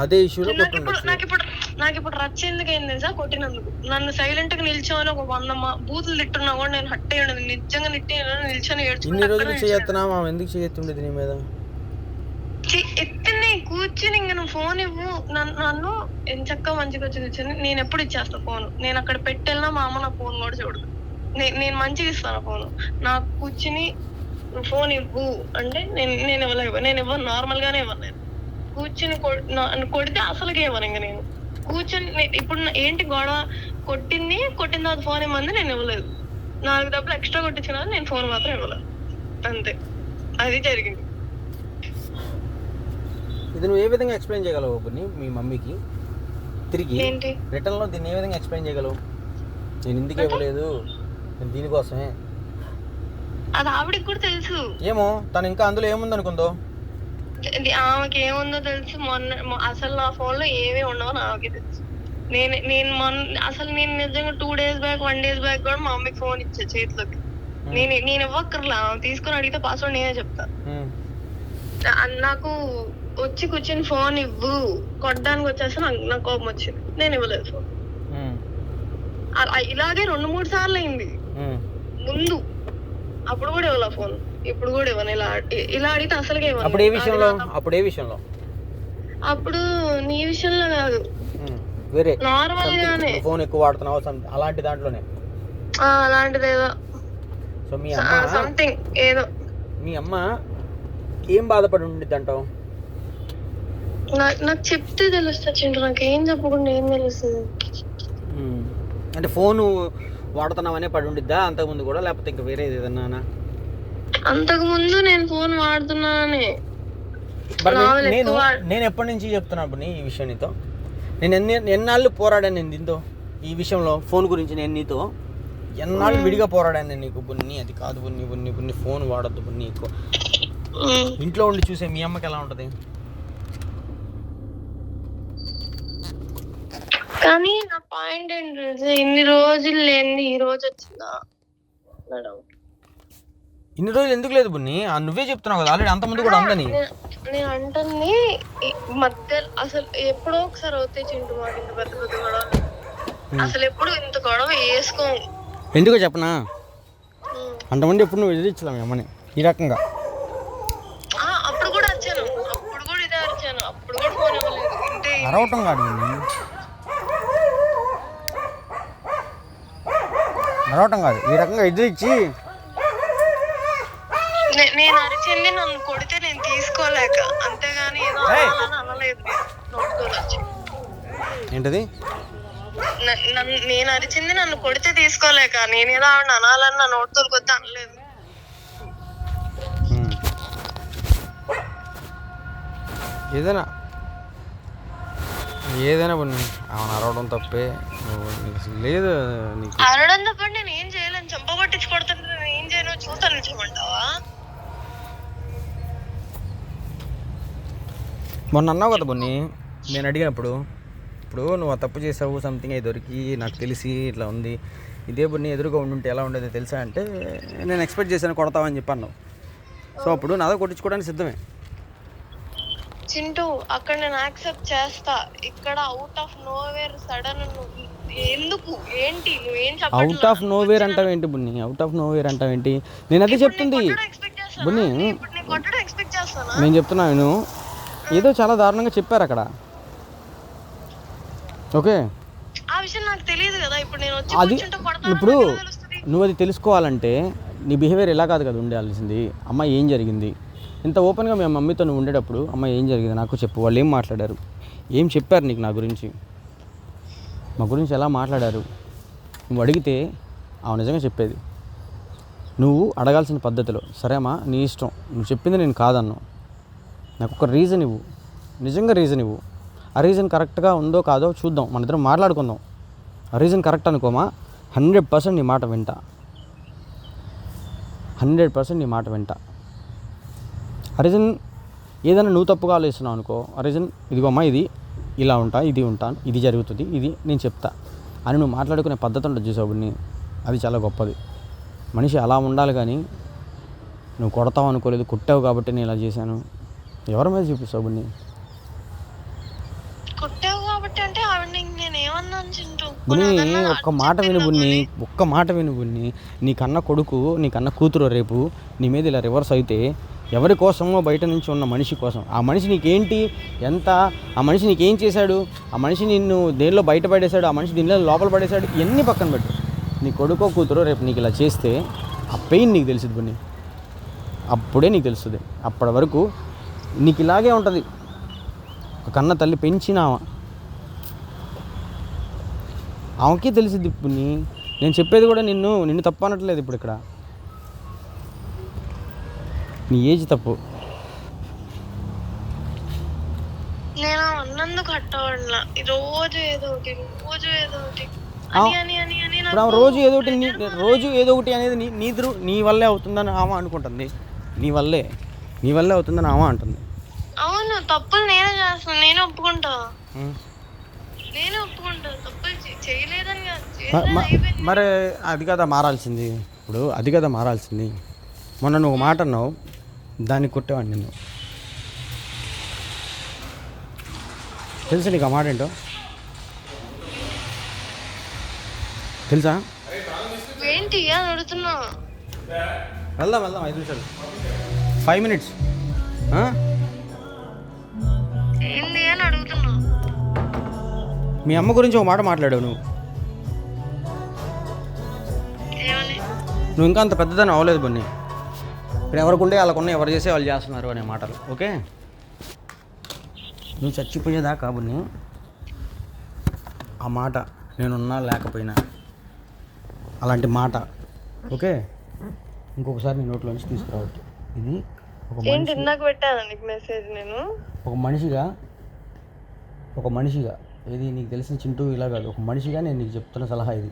అదే ఇష్యూలో నాకు ఇప్పుడు రచ్చ ఎందుకు అయింది తెలుసా? కొట్టినందుకు. నన్ను సైలెంట్ గా నిల్చొని ఒక 100 బూతులు తిట్టున్నా కూడా నేను హట్ అయ్యాను. నిజంగా నిల్చొని ఇన్ని రోజులు చేయొత్తున్నావా? ఎందుకు చేయొత్తుండేది నీ మీద? ఎత్తిని కూర్చుని ఇంక నువ్వు ఫోన్ ఇవ్వు, నన్ను ఎంచక్క మంచిగా వచ్చి కూర్చొని నేను ఎప్పుడు ఇచ్చేస్తా ఫోన్. నేను అక్కడ పెట్టెళ్ళినా మా అమ్మ నా ఫోన్ కూడా చూడదు. నేను మంచిగా ఇస్తాను ఫోన్. నాకు కూర్చుని నువ్వు ఫోన్ ఇవ్వు అంటే నేను ఇవ్వను. నార్మల్ గానే ఇవ్వను. నేను కూర్చుని కొడితే అసలుగా ఇవ్వను. ఇంక నేను కూర్చొని ఇప్పుడు ఏంటి గొడవ? కొట్టిన తర్వాత ఫోన్ ఇవ్వమంది, నేను ఇవ్వలేదు. 4 డబ్బులు ఎక్స్ట్రా కొట్టించిన నేను ఫోన్ మాత్రం ఇవ్వలేదు. అంతే, అది జరిగింది. ఇది నువ్వు ఏ విధంగా ఎక్స్ప్లెయిన్ చేయగలవు బున్ని మీ మమ్మీకి తిరిగి రిటర్న్ లో? దీన్ని ఏ విధంగా ఎక్స్ప్లెయిన్ చేయగలవు? నేను ఎందుకు ఇవ్వలేదు, నేను దీనికోసమే. అది ఆవిడకి కూడా తెలుసు. ఏమో తను ఇంకా అందులో ఏముంది అనుకుందో. ఆమెకి ఏముందో తెలుసు. అసలు నా ఫోన్ లో ఏమీ ఉండవో నాకే తెలుసు. అసలు నేను నిజంగా 2 days బ్యాక్ 1 day బ్యాక్ కూడా మా మమ్మీకి ఫోన్ ఇచ్చా చేతిలోకి. నేను ఇవ్వక్కర్లా, తీసుకొని అడిగితే పాస్వర్డ్ నేనే చెప్తా. నాకు వచ్చి కూర్చొని ఫోన్ ఇవ్వు కొట్టడానికి వచ్చేసి నాకు కోపం వచ్చింది. నేను ఇవ్వలేదు ఫోన్. ఇలాగే 2-3 సార్లు అయింది ముందు. అప్పుడు కూడా ఇవ్వలే ఫోన్, ఇప్పుడు కూడా ఇవ్వను. ఇలా అడిగితే అసలుగా ఇవ్వను. అప్పుడు ఏ విషయంలో? అప్పుడు నీ విషయంలో కాదు, వేరే నార్మల్ గానే. ఫోన్ ఎక్కువ వాడుతున్నావు అలాంటి దాంట్లోనే? అలాంటిదేదో. సో మీ అమ్మ సంథింగ్ ఏదో. మీ అమ్మ ఏం బాధపడి ఉండిద్ది అంటావు? నాకు చెప్తే తెలుస్తా చింటూ, నాకు ఏం చెప్పకుండా ఏం తెలుస్తుంది? అంటే ఫోను వాడుతున్నావనే పడి ఉండిద్దా అంతకుముందు కూడా, లేకపోతే ఇంకా వేరే ఏదన్నా? అంతకుముందు నేను ఫోన్ వాడుతున్నానే. నేను ఎప్పటి నుంచి చెప్తున్నా ఈ విషయం నీతో? నేను ఎన్నాళ్ళు పోరాడాను నేను దీంతో, ఈ విషయంలో ఫోన్ గురించి. నేను నీతో ఎన్నాళ్ళు విడిగా పోరాడాను నేను నీకు. బున్ని అది కాదు బున్ని ఫోన్ వాడద్దు బున్ని ఎక్కువ. ఇంట్లో ఉండి చూసే మీ అమ్మకి ఎలా ఉంటది? కానీ నా పాయింట్ ఏంటంటే ఇన్ని రోజులు లేని ఈ రోజు వచ్చిందా? ఇన్ని రోజులు ఎందుకు లేదు బున్ని? నువ్వే చెప్తున్నావు కదా ఆల్రెడీ, అంతకుముందు కూడా ఉందని. నేను అంటుంది మధ్య అసలు ఎప్పుడో ఒకసారి అవుతాయి చింటూ మాకు ఇంత పెద్ద పెద్ద గొడవ. అసలు ఎప్పుడు ఇంత గొడవ వేసుకోము. ఎందుకో చెప్పనా? అంతమంది ఎప్పుడు నువ్వు ఎదిరించలేవు మీ అమ్మని ఈ రకంగా. అప్పుడు కూడా వచ్చాను, అప్పుడు కూడా ఇదే అరిచాను, అప్పుడు కూడా ఫోన్ ఇవ్వలేదు. అరవటం కాదు, ఈ రకంగా ఎదిరించి. నేను అరిచింది నన్ను కొడితే నేను తీసుకోలేక, అంతేగాని ఏదో అనలేదు. ఏంటది? నేను అరిచింది నన్ను కొడితే తీసుకోలేక, నేనేదో ఆవిడ అనాలని నా నోట్ తోలుకొద్ది అనలేదు. ఏదైనా అవును అరవడం తప్పే. లేదు అరవడం తప్ప నేను ఏం చేయలేను. చంప పట్టించి కొడుతుంటే నేను ఏం చేయను చూస్తాను నిల్చోమంటావా? మొన్న అన్నావు కదా బున్ని, నేను అడిగినప్పుడు, ఇప్పుడు నువ్వు ఆ తప్పు చేసావు సంథింగ్ అయి దొరికి నాకు తెలిసి ఇట్లా ఉంది, ఇదే బున్ని ఎదురుగా ఉండుంటే ఎలా ఉండేదో తెలుసా అంటే, నేను ఎక్స్పెక్ట్ చేశాను కొడతావని చెప్పి అన్నావు. సో అప్పుడు నాతో కొట్టించుకోవడానికి సిద్ధమే చింటూ. అక్కడ నేను యాక్సెప్ట్ చేస్తా, ఇక్కడ అవుట్ ఆఫ్ నోవేర్ సడన్ ఎందుకు ఏంటి నువ్వేం చెప్పాలి? అవుట్ ఆఫ్ నోవేర్ అంటావేంటి బున్ని? అవుట్ ఆఫ్ నోవేర్ అంటావేంటి? నేను అది చెప్తుంది బున్ని. నేను చెప్తున్నాను ఏదో చాలా దారుణంగా చెప్పారు అక్కడ. ఓకే, ఆ విషయం నాకు తెలియదు కదా. ఇప్పుడు నేను వచ్చి అది ఇప్పుడు నువ్వు అది తెలుసుకోవాలంటే నీ బిహేవియర్ ఎలా కాదు కదా ఉండాల్సింది. అమ్మ ఏం జరిగింది? ఇంత ఓపెన్గా మీ మమ్మీతో నువ్వు ఉండేటప్పుడు అమ్మ ఏం జరిగింది నాకు చెప్పు. వాళ్ళు ఏం మాట్లాడారు, ఏం చెప్పారు నీకు నా గురించి, మా గురించి ఎలా మాట్లాడారు? నువ్వు అడిగితే ఆమె నిజంగా చెప్పేది. నువ్వు అడగాల్సిన పద్ధతిలో, సరే అమ్మా నీ ఇష్టం, నువ్వు చెప్పింది నేను కాదన్నావు, నాకు ఒక రీజన్ ఇవ్వు, నిజంగా రీజన్ ఇవ్వు. ఆ రీజన్ కరెక్ట్గా ఉందో కాదో చూద్దాం, మన ఇద్దరం మాట్లాడుకుందాం. ఆ రీజన్ కరెక్ట్ అనుకోమా, 100% నీ మాట వింటా, 100% నీ మాట వింటా. ఆ రీజన్ ఏదైనా నువ్వు తప్పుగా ఆలోచిస్తున్నావు అనుకో, ఆ రీజన్ ఇదిగోమ్మా ఇది ఇలా ఉంటా, ఇది ఉంటాను, ఇది జరుగుతుంది, ఇది నేను చెప్తా అని నువ్వు మాట్లాడుకునే పద్ధతి ఉంటుంది చూసావుని, అది చాలా గొప్పది. మనిషి అలా ఉండాలి. కానీ నువ్వు కొడతావు అనుకోలేదు, కొట్టావు కాబట్టి నేను ఇలా చేశాను, ఎవరి మీద చూపిస్తావు బున్ని? కొట్టావు కాబట్టి అంటే ఆవిడని నేను ఏమన్నాను చింటూ? బున్ని ఒక్క మాట విను బున్ని, ఒక్క మాట విను బున్ని. నీకన్న కొడుకు నీకన్న కూతురు రేపు నీ మీద ఇలా రివర్స్ అయితే ఎవరి కోసమో బయట నుంచి ఉన్న మనిషి కోసం, ఆ మనిషి నీకేంటి ఎంత, ఆ మనిషి నీకేం చేశాడు, ఆ మనిషి నిన్ను దేనిలో బయట పడేశాడు, ఆ మనిషి దీనిలో లోపల పడేశాడు, ఇవన్నీ పక్కన పెట్టు. నీ కొడుకో కూతురో రేపు నీకు ఇలా చేస్తే ఆ పెయిన్ నీకు తెలుస్తుంది బున్ని, అప్పుడే నీకు తెలుస్తుంది. అప్పటి వరకు నీకు ఇలాగే ఉంటుంది. ఒక కన్న తల్లి పెంచిన ఆమెకి తెలిసిద్ది. ఇప్పుడు నేను చెప్పేది కూడా నిన్ను తప్పు అనట్లేదు. ఇప్పుడు ఇక్కడ నీ ఏజ్ తప్పు. నేను అన్నందుకు హట్టవట్లా. రోజు ఏదో ఒకటి ఇప్పుడు ఆమె రోజు ఏదో ఒకటి అనేది నీ వల్లే అవుతుందని ఆమె అనుకుంటుంది. నీ వల్లే అవుతుందని ఆమె అంటుంది. అవును, తప్పులు నేనే చేస్తాను, నేను ఒప్పుకుంటా తప్పులు చేయలేదని కాదు. మరి అది కదా మారాల్సింది. ఇప్పుడు అది కదా మారాల్సింది. మొన్న నువ్వు మాట అన్నావు, దాన్ని కొట్టేవాడిని నిన్ను. తెలుసా నీకు ఆ మాట ఏంటో? తెలుసా? ఏంటి అని అడుగుతున్నా. వెళ్దాం 5 నిమిషాలు, 5 minutes. ఏంటి అని అడుగుతున్నా. మీ అమ్మ గురించి ఒక మాట మాట్లాడావు నువ్వు. ఏమని? నువ్వు ఇంకా అంత పెద్దదని అవ్వలేదు బన్నీ. ఇక్కడ ఎవరికుండే వాళ్ళకున్న, ఎవరు చేసే వాళ్ళు చేస్తున్నారు అనే మాటలు. ఓకే, నువ్వు చచ్చిపోయేదాకా బన్నీ ఆ మాట నేనున్నా లేకపోయినా అలాంటి మాట, ఓకే, ఇంకొకసారి నీ నోట్లోంచి తీసుకురావద్దు. ఇది ఏంటి ఇందాక పెట్టాను నీకు మెసేజ్? నేను ఒక మనిషిగా ఇది నీకు తెలిసిన చింటూ ఇలా కాదు, ఒక మనిషిగా నేను నీకు చెప్తున్న సలహా ఇది.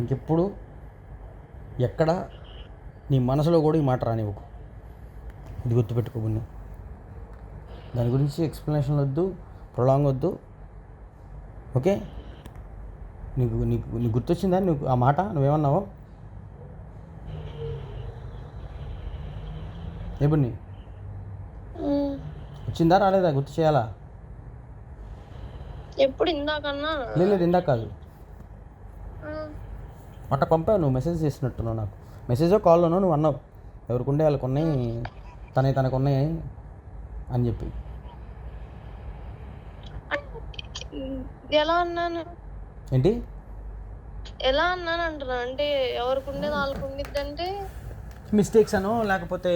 ఇంకెప్పుడు ఎక్కడ నీ మనసులో కూడా ఈ మాట రానివ్వకు. ఇది గుర్తుపెట్టుకో బున్ని. దాని గురించి ఎక్స్ప్లెనేషన్ వద్దు, ప్రొలాంగ్ వద్దు. ఓకే, నీకు గుర్తొచ్చిందా నువ్వు ఆ మాట? నువ్వేమన్నావు? ఏ బున్ని, వచ్చిందా రాలేదా? గుర్తు చేయాలా? ఎప్పుడు? ఇందాకన్నా? లేదు, ఇందాక కాదు. అట్ట పంపావు నువ్వు, మెసేజ్ చేసినట్టున్నావు నాకు. మెసేజో కాల్లోనో నువ్వు అన్నావు, ఎవరికుండే వాళ్ళకున్నాయి, తనకున్నాయి అని చెప్పి. ఎలా అన్నాను? ఏంటి ఎలా అన్నాను అంటున్నా? అంటే ఎవరికి ఉండేది వాళ్ళకు ఉండిద్ది అంటే మిస్టేక్స్ అనో లేకపోతే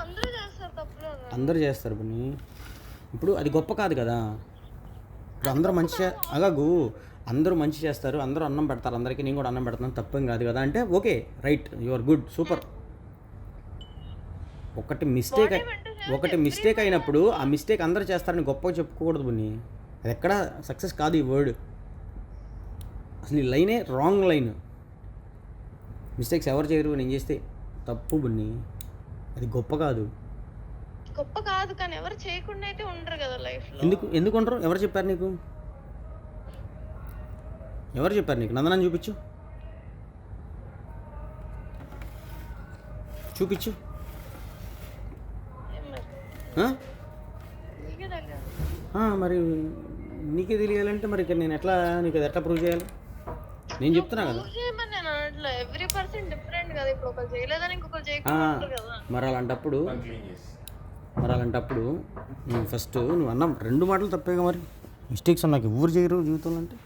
అందరూ చేస్తారు తప్పులు. అందరూ చేస్తారు బున్ని. ఇప్పుడు అది గొప్ప కాదు కదా. ఇప్పుడు అందరూ మంచి అందరూ మంచి చేస్తారు, అందరూ అన్నం పెడతారు అందరికీ, నేను కూడా అన్నం పెడతాను, తప్పేం కాదు కదా అంటే okay, right, you are good, super. ఒకటి మిస్టేక్ అయినప్పుడు ఆ మిస్టేక్ అందరూ చేస్తారని గొప్పగా చెప్పుకోకూడదు బున్ని. అది ఎక్కడ సక్సెస్ కాదు ఈ వర్డ్. అసలు ఈ లైనే రాంగ్ లైన్. మిస్టేక్స్ ఎవరు చేయరు, నేను చేస్తే తప్పు బున్ని. అది గొప్ప కాదు కానీ ఎవరు చేయకుండా అయితే ఉండరు కదా లైఫ్లో. ఎందుకు ఉండరు? ఎవరు చెప్పారు నీకు? నందనాన్ని చూపించు. మరి నీకే తెలియాలంటే మరి ఇక్కడ నేను నీకు అది ఎట్లా ప్రూవ్ చేయాలి? నేను చెప్తున్నా కదా. ఎవ్రీ పర్సన్ డిఫరెంట్ కదా. ఇప్పుడు ఒకరు చేయలేదని ఇంకొకరు చేయకుండా కదా. మరి అలాంటప్పుడు ఫస్ట్ నువ్వు అన్నా 2 మాటలు తప్పేగా. మరి మిస్టేక్స్ అన్నాక ఎవరు చేయరు జీవితంలో అంటే?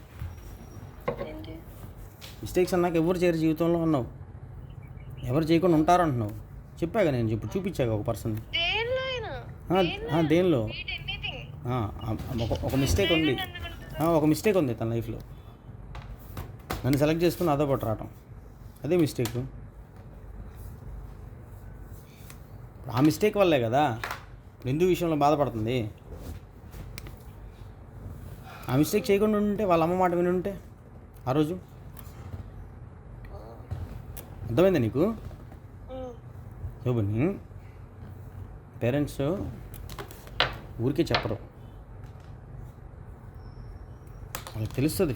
మిస్టేక్స్ అన్నాక ఎవరు చేయరు జీవితంలో అన్నావు. ఎవరు చేయకుండా ఉంటారు అంటున్నావు. చెప్పాగా నేను, ఇప్పుడు చూపించాగా ఒక పర్సన్. దేనిలో ఒక మిస్టేక్ ఉంది తన లైఫ్లో. నన్ను సెలెక్ట్ చేసుకుని అదో పాటు రావటం, అదే మిస్టేక్. ఆ మిస్టేక్ వల్లే కదా ఎందుకు విషయంలో బాధపడుతుంది. ఆ మిస్టేక్ చేయకుండా ఉంటే, వాళ్ళ అమ్మ మాట విని ఉంటే ఆ రోజు. అర్థమైందా నీకు? శోభని, పేరెంట్స్ ఊరికే చెప్పరు, వాళ్ళకి తెలుస్తుంది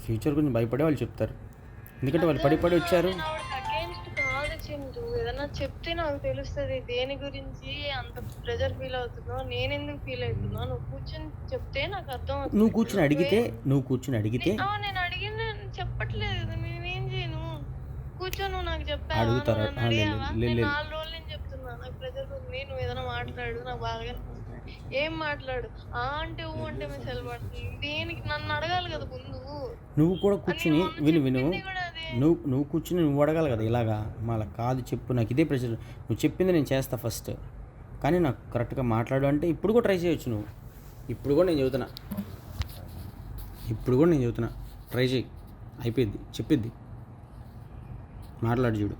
ఫ్యూచర్ గురించి భయపడే వాళ్ళు చెప్తారు. ఎందుకంటే వాళ్ళు పడి వచ్చారు. ఏదన్నా చెప్తే నాకు తెలుస్తది. దేని గురించి అంత ప్రెషర్ ఫీల్ అవుతున్నావు, నేనెందుకు ఫీల్ అవుతున్నా, నువ్వు కూర్చొని చెప్తే నాకు అర్థమవుతది. నువ్వు కూర్చొని అడిగితే నేను అడిగింది చెప్పట్లేదు కదా! నేనేం చేయను? కూర్చో నువ్వు నాకు చెప్పావా? అడుగుతారా? నువ్వు నన్ను అడిగావా? నేను లేదు 4 రోజుల నుంచి చెప్తున్నా. నాకు ప్రెషర్ ఉంది. నువ్వేదైనా మాట్లాడు. నాకు బాధగా అనిపిస్తుంది. ఏం మాట్లాడు? ఆ అంటే ఊ అంటే మెసేజ్ పడుతుంది. దేనికి? నన్ను అడగాలి కదా ముందు. నువ్వు కూడా అని కూర్చుని నేను మొన్న విను చెప్పింది కూడా అదే. నువ్వు కూర్చుని నువ్వు అడగాలి కదా ఇలాగా మళ్ళీ కాదు చెప్పు నాకు ఇదే ప్రెషర్ నువ్వు చెప్పింది నేను చేస్తా ఫస్ట్ కానీ నాకు కరెక్ట్గా మాట్లాడు అంటే ఇప్పుడు కూడా ట్రై చేయొచ్చు నువ్వు ఇప్పుడు కూడా నేను చెబుతున్నా ట్రై చేయి అయిపోయింది చెప్పిద్ది మాట్లాడు చూడు